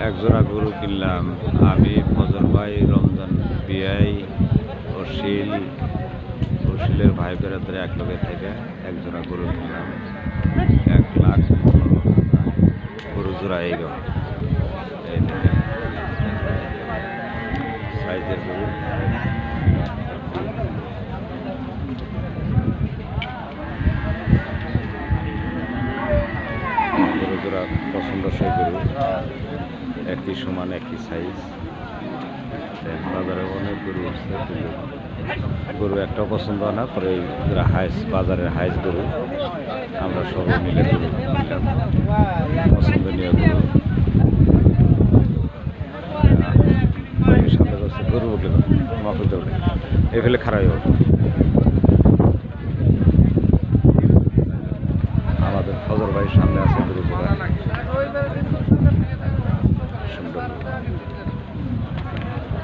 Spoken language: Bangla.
এক জোড়া গরু কিনলাম আমি, ফজল ভাই, রমজান বিআই, অশিলের ভাই বেড়াতে এক লগে থেকে এক জোড়া গরু কিনলাম 1,15,000 গরু জোড়া এই গো এই দেখেন সাইজের গরু। গরু জোড়া পছন্দসই গরু, একই সমান একই সাইজ। বাজারে অনেক গরু আছে, গরু একটাও পছন্দ হয় না, পরে হাইস বাজারের হাইস গরু আমরা সবাই মিলে গরু কিনলাম, পছন্দনীয় গরু। সামনে করছে গরু উঠে মাফুতে উঠে এই ফেলে খারাপ হবে। আমাদের ফজল ভাইয়ের সামনে আছে গরু জোড়া সুন্দর।